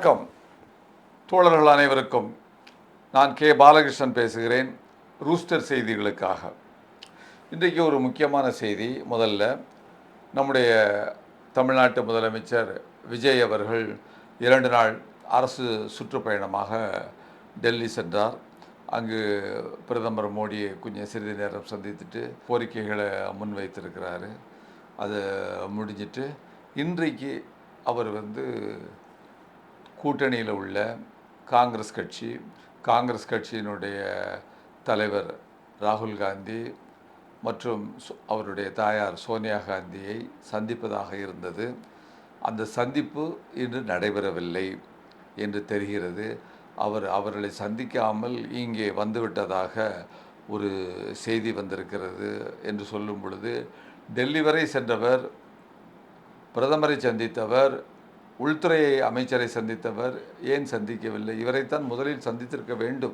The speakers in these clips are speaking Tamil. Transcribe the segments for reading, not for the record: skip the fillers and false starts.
வணக்கம் தோழர்கள் அனைவருக்கும். நான் கே பாலகிருஷ்ணன் பேசுகிறேன் ரூஸ்டர் செய்திகளுக்காக. இன்றைக்கு ஒரு முக்கியமான செய்தி. முதல்ல நம்முடைய தமிழ்நாட்டு முதலமைச்சர் விஜய் அவர்கள் 2 நாள் அரசு சுற்றுப்பயணமாக டெல்லி சென்றார். அங்கு பிரதமர் மோடியை கொஞ்சம் சிறிது நேரம் சந்தித்துட்டு கோரிக்கைகளை முன்வைத்திருக்கிறாரு. அதை முடிஞ்சிட்டு இன்றைக்கு அவர் கூட்டணியில் உள்ள காங்கிரஸ் கட்சியினுடைய தலைவர் ராகுல் காந்தி மற்றும் அவருடைய தாயார் சோனியா காந்தியை சந்திப்பதாக இருந்தது. அந்த சந்திப்பு இன்று நடைபெறவில்லை என்று தெரிகிறது. அவர்களை சந்திக்காமல் இங்கே வந்துவிட்டதாக ஒரு செய்தி வந்திருக்கிறது என்று சொல்லும் பொழுது, டெல்லி வரை சென்றவர், பிரதமரை சந்தித்தவர், உள்துறை அமைச்சரை சந்தித்தவர், ஏன் சந்திக்கவில்லை? இவரைத்தான் முதலில் சந்தித்திருக்க வேண்டும்.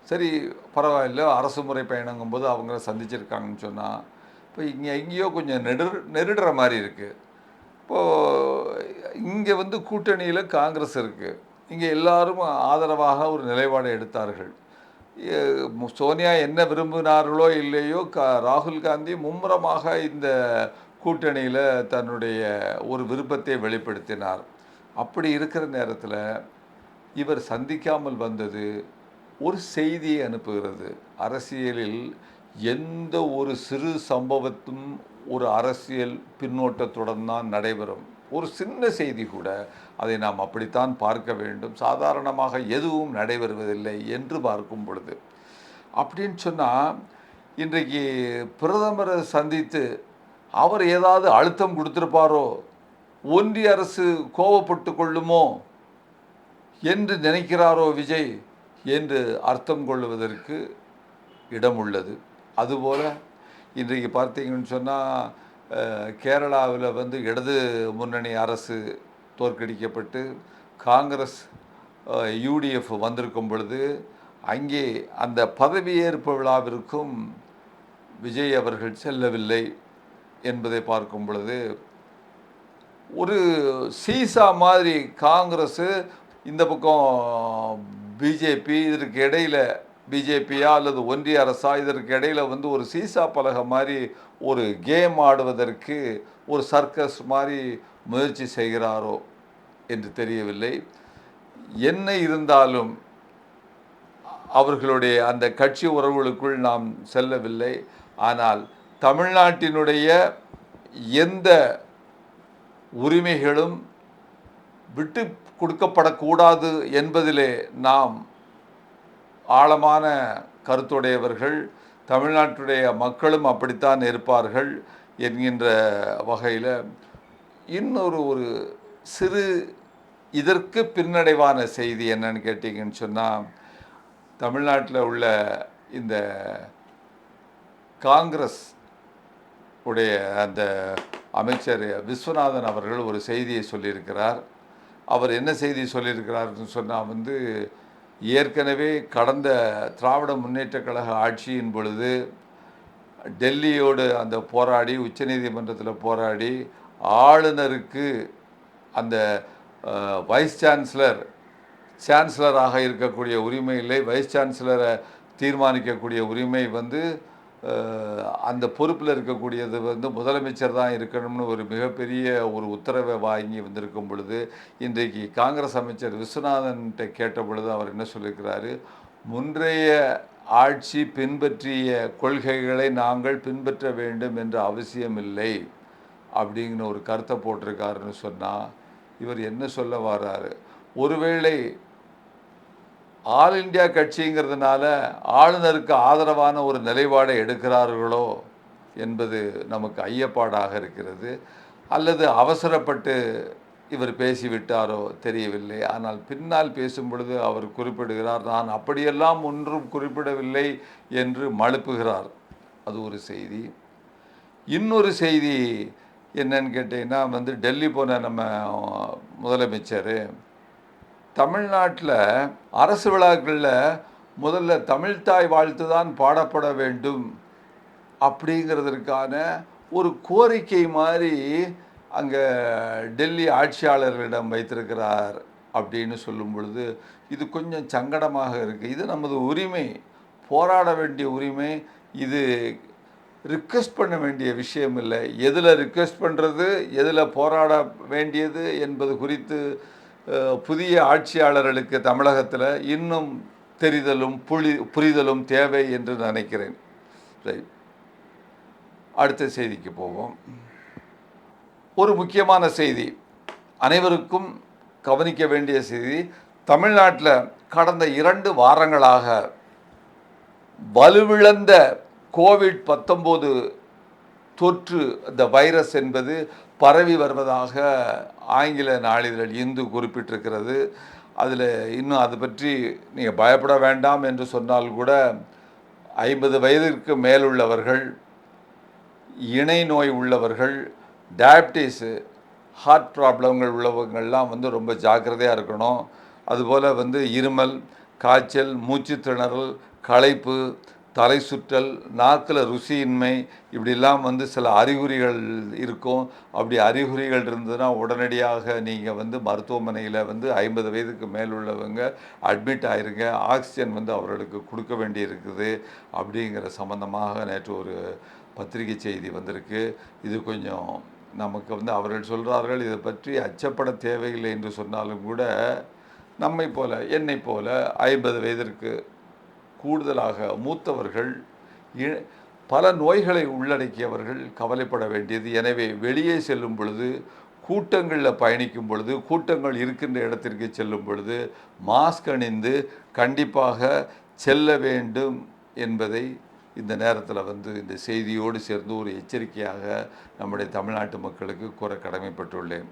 சரி, பரவாயில்ல, அரசு முறை பயணங்கும்போது அவங்க சந்திச்சிருக்காங்கன்னு சொன்னால், இப்போ எங்கேயோ கொஞ்சம் நெருடுற மாதிரி இருக்குது. இப்போது இங்கே கூட்டணியில் காங்கிரஸ் இருக்குது. இங்கே எல்லாரும் ஆதரவாக ஒரு நிலைப்பாடை எடுத்தார்கள். சோனியா என்ன விரும்பினார்களோ இல்லையோ, ராகுல் காந்தி மும்முரமாக இந்த கூட்டணியில் தன்னுடைய ஒரு விருப்பத்தை வெளிப்படுத்தினார். அப்படி இருக்கிற நேரத்தில் இவர் சந்திக்காமல் வந்தது ஒரு செய்தியை அனுப்புகிறது. அரசியலில் எந்த ஒரு சிறு சம்பவத்தும் ஒரு அரசியல் பின்னோட்டத்துடன் தான் நடைபெறும். ஒரு சின்ன செய்தி கூட அதை நாம் அப்படித்தான் பார்க்க வேண்டும். சாதாரணமாக எதுவும் நடைபெறுவதில்லை என்று பார்க்கும் பொழுது, அப்படின்னு சொன்னால், இன்றைக்கு பிரதமரை சந்தித்து அவர் ஏதாவது அழுத்தம் கொடுத்திருப்பாரோ, ஒன்றிய அரசு கோபப்பட்டு கொள்ளுமோ என்று நினைக்கிறாரோ விஜய் என்று அர்த்தம் கொள்வதற்கு இடம் உள்ளது. அதுபோல் இன்றைக்கு பார்த்தீங்கன்னு சொன்னால், கேரளாவில் இடது முன்னணி அரசு தோற்கடிக்கப்பட்டு காங்கிரஸ் யூடிஎஃப் வந்திருக்கும் பொழுது, அங்கே அந்த பதவியேற்பு விழாவிற்கும் விஜய் அவர்கள் செல்லவில்லை என்பதை பார்க்கும் பொழுது, ஒரு சீசா மாதிரி காங்கிரஸ், இந்த பக்கம் பிஜேபி, இதற்கு இடையில் பிஜேபியா அல்லது ஒன்றிய அரசா, இதற்கு இடையில் ஒரு சீசா பலகை மாதிரி ஒரு கேம் ஆடுவதற்கு ஒரு சர்க்கஸ் மாதிரி முயற்சி செய்கிறாரோ என்று தெரியவில்லை. என்ன இருந்தாலும் அவர்களுடைய அந்த கட்சி உறவுகளுக்குள் நாம் செல்லவில்லை. ஆனால் தமிழ்நாட்டினுடைய எந்த உரிமைகளும் விட்டு கொடுக்கப்படக்கூடாது என்பதிலே நாம் ஆழமான கருத்துடையவர்கள். தமிழ்நாட்டுடைய மக்களும் அப்படித்தான் இருப்பார்கள் என்கின்ற வகையில் ஒரு சிறு இதற்கு பின்னடைவான செய்தி என்னன்னு கேட்டிங்கன்னு சொன்னால், தமிழ்நாட்டில் உள்ள இந்த காங்கிரஸ் உடைய அந்த அமைச்சர் விஸ்வநாதன் அவர்கள் ஒரு செய்தியை சொல்லியிருக்கிறார். அவர் என்ன செய்தி சொல்லியிருக்கிறார்னு சொன்னால், ஏற்கனவே கடந்த திராவிட முன்னேற்றக் கழக ஆட்சியின் பொழுது டெல்லியோடு அந்த போராடி, உச்சநீதிமன்றத்தில் போராடி, ஆளுநருக்கு அந்த வைஸ் சான்சலராக இருக்கக்கூடிய உரிமை இல்லை, வைஸ் சான்சலரை தீர்மானிக்கக்கூடிய உரிமை அந்த பொறுப்பில் இருக்கக்கூடியது முதலமைச்சர் தான் இருக்கணும்னு ஒரு மிகப்பெரிய ஒரு உத்தரவை வாங்கி வந்திருக்கும் பொழுது, இன்றைக்கு காங்கிரஸ் அமைச்சர் விஸ்வநாதன்கிட்ட கேட்ட பொழுது அவர் என்ன சொல்லியிருக்கிறாரு, முன்றைய ஆட்சி பின்பற்றிய கொள்கைகளை நாங்கள் பின்பற்ற வேண்டும் என்ற அவசியமில்லை அப்படிங்கிற ஒரு கருத்தை போட்டிருக்காருன்னு சொன்னால், இவர் என்ன சொல்ல வர்றாரு? ஒருவேளை ஆல் இண்டியா கட்சிங்கிறதுனால ஆளுநருக்கு ஆதரவான ஒரு நிலைப்பாடை எடுக்கிறார்களோ என்பது நமக்கு ஐயப்பாடாக இருக்கிறது. அல்லது அவசரப்பட்டு இவர் பேசிவிட்டாரோ தெரியவில்லை. ஆனால் பின்னால் பேசும் பொழுது அவர் குறிப்பிடுகிறார், நான் அப்படியெல்லாம் ஒன்றும் குறிப்பிடவில்லை என்று மழுப்புகிறார். அது ஒரு செய்தி. இன்னொரு செய்தி என்னன்னு கேட்டிங்கன்னா, டெல்லி போன நம்ம முதலமைச்சர் தமிழ்நாட்டில் அரசு விழாக்களில் முதல்ல தமிழ்தாய் வாழ்த்து தான் பாடப்பட வேண்டும் அப்படிங்கிறதுக்கான ஒரு கோரிக்கை மாதிரி அங்கே டெல்லி ஆட்சியாளர்களிடம் வைத்திருக்கிறார் அப்படின்னு சொல்லும் பொழுது இது கொஞ்சம் சங்கடமாக இருக்குது. இது நமது உரிமை, போராட வேண்டிய உரிமை. இது ரிக்வெஸ்ட் பண்ண வேண்டிய விஷயம் இல்லை. எதில் ரிக்வெஸ்ட் பண்ணுறது, எதில் போராட வேண்டியது என்பது குறித்து புதிய ஆட்சியாளர்களுக்கு தமிழகத்தில் இன்னும் தெரிதலும் புரிதலும் தேவை என்று நினைக்கிறேன். ரைட், அடுத்த செய்திக்கு போவோம். ஒரு முக்கியமான செய்தி, அனைவருக்கும் கவனிக்க வேண்டிய செய்தி. தமிழ்நாட்டில் கடந்த 2 வாரங்களாக வலுவிழந்த கோவிட்-19 தொற்று, இந்த வைரஸ் என்பது பரவி வருவதாக ஆங்கில நாளிதழ் இந்து குறிப்பிட்டிருக்கிறது. அதில் இன்னும் அது பற்றி நீங்கள் பயப்பட வேண்டாம் என்று சொன்னால் கூட 50 வயதிற்கு மேலுள்ளவர்கள், இணை நோய் உள்ளவர்கள், டயபிட்டிஸு, ஹார்ட் ப்ராப்ளங்கள் உள்ளவங்கள்லாம் ரொம்ப ஜாக்கிரதையாக இருக்கணும். அதுபோல் இருமல், காய்ச்சல், மூச்சு திணறல், களைப்பு, தலை சுற்றல், நாக்கில் ருசியின்மை, இப்படிலாம் சில அறிகுறிகள் இருக்கும். அப்படி அறிகுறிகள் இருந்ததுன்னா உடனடியாக நீங்கள் மருத்துவமனையில் 50 வயதுக்கு மேல் உள்ளவங்க அட்மிட் ஆயிருங்க. ஆக்சிஜன் அவர்களுக்கு கொடுக்க வேண்டி இருக்குது அப்படிங்கிற சம்பந்தமாக நேற்று ஒரு பத்திரிகை செய்தி வந்திருக்கு. இது கொஞ்சம் நமக்கு அவர்கள் சொல்கிறார்கள், இதை பற்றி அச்சப்பட தேவையில்லை என்று சொன்னாலும் கூட நம்மை போல, என்னை போல 50 வயதிற்கு கூடுதலாக மூத்தவர்கள், பல நோய்களை உள்ளடக்கியவர்கள் கவலைப்பட வேண்டியது. எனவே வெளியே செல்லும் பொழுது, கூட்டங்களில் பயணிக்கும் பொழுது, கூட்டங்கள் இருக்கின்ற இடத்திற்கு செல்லும் பொழுது மாஸ்க் அணிந்து கண்டிப்பாக செல்ல வேண்டும் என்பதை இந்த நேரத்தில் இந்த செய்தியோடு சேர்ந்து ஒரு எச்சரிக்கையாக நம்முடைய தமிழ்நாட்டு மக்களுக்கு கூற கடமைப்பட்டுள்ளேன்.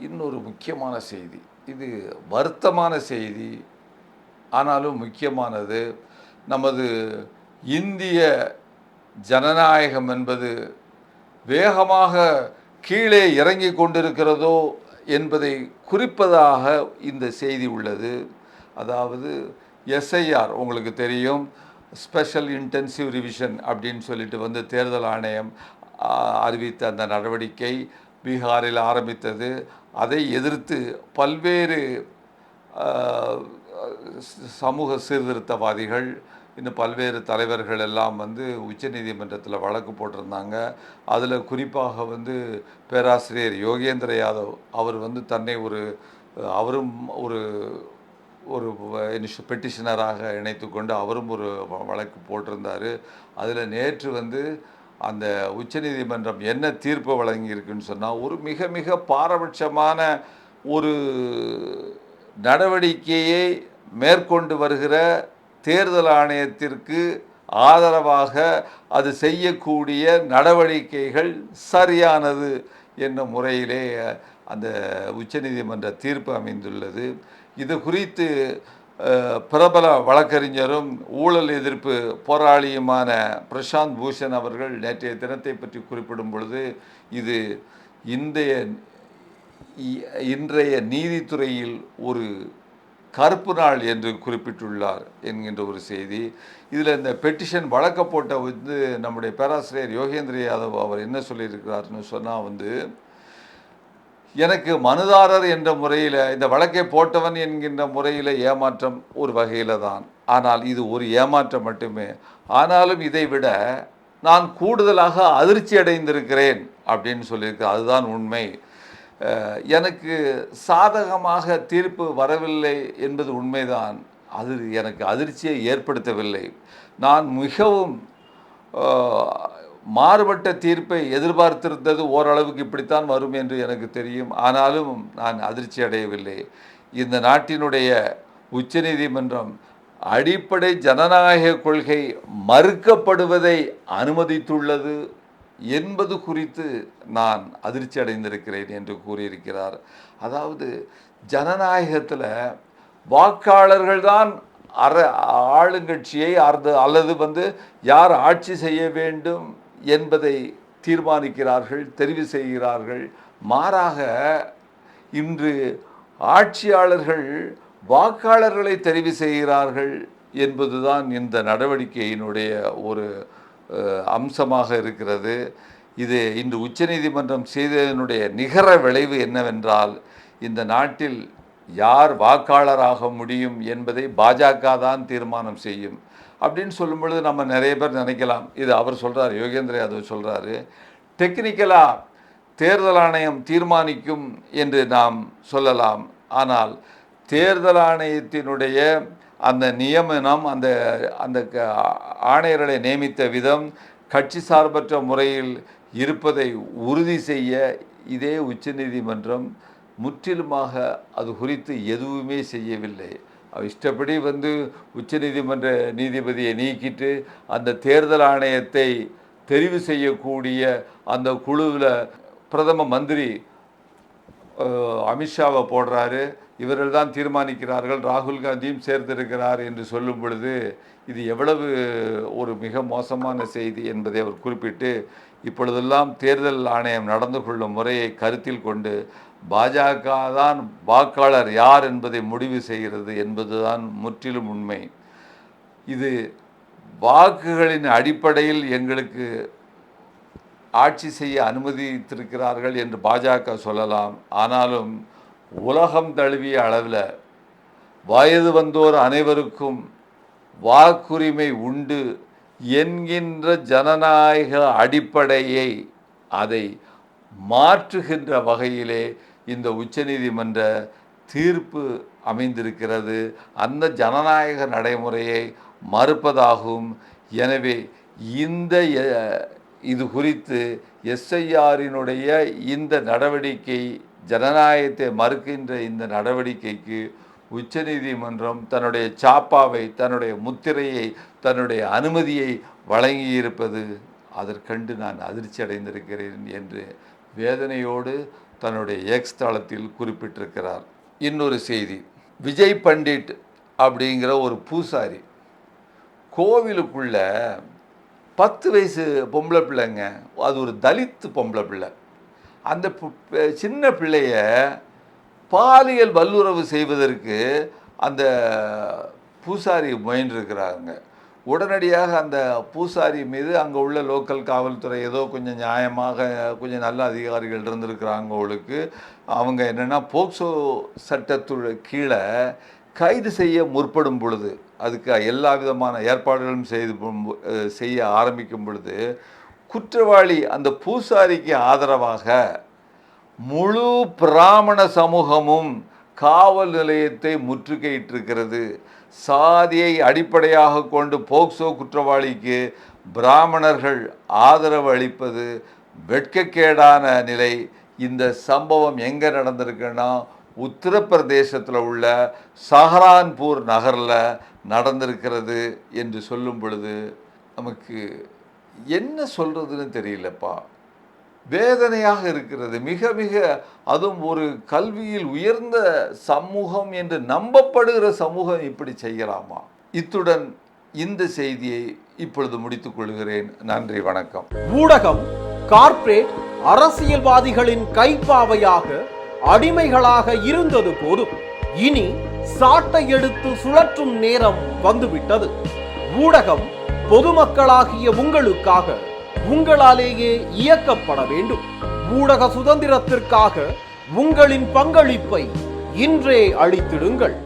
இன்னொரு முக்கியமான செய்தி, இது வருத்தமான செய்தி, ஆனாலும் முக்கியமானது. நமது இந்திய ஜனநாயகம் என்பது வேகமாக கீழே இறங்கி கொண்டிருக்கிறதோ என்பதை குறிப்பதாக இந்த செய்தி உள்ளது. அதாவது எஸ்ஐஆர் உங்களுக்கு தெரியும், ஸ்பெஷல் இன்டென்சிவ் ரிவிஷன் அப்படின்னு சொல்லிட்டு தேர்தல் ஆணையம் அறிவித்த அந்த நடவடிக்கை பீகாரில் ஆரம்பித்தது. அதை எதிர்த்து பல்வேறு சமூக சீர்திருத்தவாதிகள், இன்னும் பல்வேறு தலைவர்கள் எல்லாம் உச்சநீதிமன்றத்தில் வழக்கு போட்டிருந்தாங்க. அதில் குறிப்பாக பேராசிரியர் யோகேந்திர யாதவ் அவர் தன்னை அவரும் ஒரு ஒரு பெட்டிஷனராக இணைத்து கொண்டு அவரும் ஒரு வழக்கு போட்டிருந்தார். அதில் நேற்று அந்த உச்சநீதிமன்றம் என்ன தீர்ப்பு வழங்கியிருக்குன்னு சொன்னால், ஒரு மிக மிக பாரபட்சமான ஒரு நடவடிக்கையை மேற்கொண்டு வருகிற தேர்தல் ஆணையத்திற்கு ஆதரவாக அது செய்யக்கூடிய நடவடிக்கைகள் சரியானது என்ற முறையிலே அந்த உச்சநீதிமன்ற தீர்ப்பு அமைந்துள்ளது. இது குறித்து பிரபல வழக்கறிஞரும் ஊழல் எதிர்ப்பு போராளியுமான பிரசாந்த் பூஷன் அவர்கள் நேற்றைய தினத்தை பற்றி குறிப்பிடும் பொழுது, இது இன்றைய நீதித்துறையில் ஒரு கருப்பு நாள் என்று குறிப்பிட்டுள்ளார் என்கின்ற ஒரு செய்தி. இதில் இந்த பெட்டிஷன் வழக்க போட்ட நம்முடைய பேராசிரியர் யோகேந்திர யாதவ் அவர் என்ன சொல்லியிருக்கிறார்னு சொன்னால், எனக்கு மனுதாரர் என்ற முறையில், இந்த வழக்கை போட்டவன் என்கின்ற முறையில் ஏமாற்றம் ஒரு வகையில் தான், ஆனால் இது ஒரு ஏமாற்றம் மட்டுமே. ஆனாலும் இதை விட நான் கூடுதலாக அதிர்ச்சி அடைந்திருக்கிறேன் அப்படின்னு சொல்லியிருக்கிறேன். அதுதான் உண்மை. எனக்கு சாதகமாக தீர்ப்பு வரவில்லை என்பது உண்மைதான். அது எனக்கு அதிர்ச்சியை ஏற்படுத்தவில்லை. நான் மிகவும் மாறுபட்ட தீர்ப்பை எதிர்பார்த்திருந்தது. ஓரளவுக்கு இப்படித்தான் வரும் என்று எனக்கு தெரியும். ஆனாலும் நான் அதிர்ச்சி அடையவில்லை. இந்த நாட்டினுடைய உச்சநீதிமன்றம் அடிப்படை ஜனநாயக கொள்கை மறுக்கப்படுவதை அனுமதித்துள்ளது என்பது குறித்து நான் அதிர்ச்சி அடைந்திருக்கிறேன் என்று கூறியிருக்கிறார். அதாவது ஜனநாயகத்தில் வாக்காளர்கள்தான் ஆளுங்கட்சியை அல்லது யார் ஆட்சி செய்ய வேண்டும் என்பதை தீர்மானிக்கிறார்கள், தெரிவு செய்கிறார்கள். மாறாக இன்று ஆட்சியாளர்கள் வாக்காளர்களை தெரிவு செய்கிறார்கள் என்பதுதான் இந்த நடவடிக்கையினுடைய ஒரு அம்சமாக இருக்கிறது. இது இன்று உச்சநீதிமன்றம் செய்ததனுடைய நிகர விளைவு என்னவென்றால், இந்த நாட்டில் யார் வாக்காளராக முடியும் என்பதை பாஜக தான் தீர்மானம் செய்யும் அப்படின்னு சொல்லும் பொழுது நம்ம நிறைய பேர் நினைக்கலாம், இது அவர் சொல்கிறார், யோகேந்திர யாதவ் சொல்கிறாரு, டெக்னிக்கலாக தேர்தல் ஆணையம் தீர்மானிக்கும் என்று நாம் சொல்லலாம். ஆனால் தேர்தல் ஆணையத்தினுடைய அந்த நியமனம், அந்த அந்த ஆணையர்களை நியமித்த விதம் கட்சி சார்பற்ற முறையில் இருப்பதை உறுதி செய்ய இதே உச்சநீதிமன்றம் முற்றிலுமாக அது குறித்து எதுவுமே செய்யவில்லை. இஷ்டப்படி உச்சநீதிமன்ற நீதிபதியை நீக்கிட்டு அந்த தேர்தல் ஆணையத்தை தெரிவு செய்யக்கூடிய அந்த குழுவில் பிரதம மந்திரி அமித்ஷாவை போடுறாரு, இவர்கள் தான் தீர்மானிக்கிறார்கள், ராகுல் காந்தியும் சேர்த்திருக்கிறார் என்று சொல்லும் பொழுது இது எவ்வளவு ஒரு மிக மோசமான செய்தி என்பதை அவர் குறிப்பிட்டு, இப்பொழுதெல்லாம் தேர்தல் ஆணையம் நடந்து கொள்ளும் முறையை கருத்தில் கொண்டு பாஜக தான் வாக்காளர் யார் என்பதை முடிவு செய்கிறது என்பதுதான் முற்றிலும் உண்மை. இது வாக்குகளின் அடிப்படையில் எங்களுக்கு ஆட்சி செய்ய அனுமதித்திருக்கிறார்கள் என்று பாஜக சொல்லலாம். ஆனாலும் உலகம் தழுவிய அளவில் வயது வந்தோர் அனைவருக்கும் வாக்குரிமை உண்டு என்கின்ற ஜனநாயக அடிப்படையை அதை மாற்றுகின்ற வகையிலே இந்த உச்சநீதிமன்ற தீர்ப்பு அமைந்திருக்கிறது. அந்த ஜனநாயக நடைமுறையை மறுப்பதாகும். எனவே இது குறித்து எஸ்ஐஆரினுடைய இந்த நடவடிக்கை, ஜனநாயகத்தை மறுக்கின்ற இந்த நடவடிக்கைக்கு உச்சநீதிமன்றம் தன்னுடைய சாப்பாவை, தன்னுடைய முத்திரையை, தன்னுடைய அனுமதியை வழங்கியிருப்பது அதற்கண்டு நான் அதிர்ச்சி அடைந்திருக்கிறேன் என்று வேதனையோடு தன்னுடைய எக்ஸ் தளத்தில் குறிப்பிட்டிருக்கிறார். இன்னொரு செய்தி, விஜய் பண்டிட் அப்படிங்கிற ஒரு பூசாரி கோவிலுக்குள்ள 10 வயசு பொம்பளை பிள்ளைங்க, அது ஒரு தலித்து பொம்பளை பிள்ளை, அந்த சின்ன பிள்ளைய பாலியல் வல்லுறவு செய்வதற்கு அந்த பூசாரி முயன்றிருக்கிறாங்க. உடனடியாக அந்த பூசாரி மீது அங்கே உள்ள லோக்கல் காவல்துறை ஏதோ கொஞ்சம் நியாயமாக கொஞ்சம் நல்ல அதிகாரிகள் இருந்திருக்கிறாங்க. அவங்களுக்கு அவங்க என்னென்னா போக்சோ சட்டத்துள்ள கீழே கைது செய்ய முற்படும் பொழுது, அதுக்கு எல்லா விதமான ஏற்பாடுகளும் செய்ய ஆரம்பிக்கும் பொழுது, குற்றவாளி அந்த பூசாரிக்கு ஆதரவாக முழு பிராமண சமூகமும் காவல் நிலையத்தை முற்றுகையிட்டிருக்கிறது. சாதியை அடிப்படையாக கொண்டு போக்சோ குற்றவாளிக்கு பிராமணர்கள் ஆதரவு அளிப்பது வெட்கக்கேடான நிலை. இந்த சம்பவம் எங்கே நடந்திருக்குன்னா உத்தரப்பிரதேசத்தில் உள்ள சஹரான்பூர் நகரில் நடந்திருக்கிறது என்று சொல்லும் பொழுது நமக்கு என்ன சொல்கிறதுன்னு தெரியலப்பா. வேதனையாக இருக்கிறது. மிக மிக அதுவும் ஒரு கல்வியில் உயர்ந்த சமூகம் என்று நம்பப்படுகிற சமூகம் இப்படி செய்யலாமா? இத்துடன் இந்த செய்தியை இப்பொழுது முடித்துக் கொள்கிறேன். நன்றி, வணக்கம். ஊடகம் கார்ப்பரேட் அரசியல்வாதிகளின் கைப்பாவையாக அடிமைகளாக இருந்தது போதும், இனி சாட்டை எடுத்து சுழற்றும் நேரம் வந்துவிட்டது. ஊடகம் பொதுமக்களாகிய உங்களுக்காக, உங்களாலேயே இயக்கப்பட வேண்டும். ஊடக சுதந்திரத்திற்காக உங்களின் பங்களிப்பை இன்றே அளித்திடுங்கள்.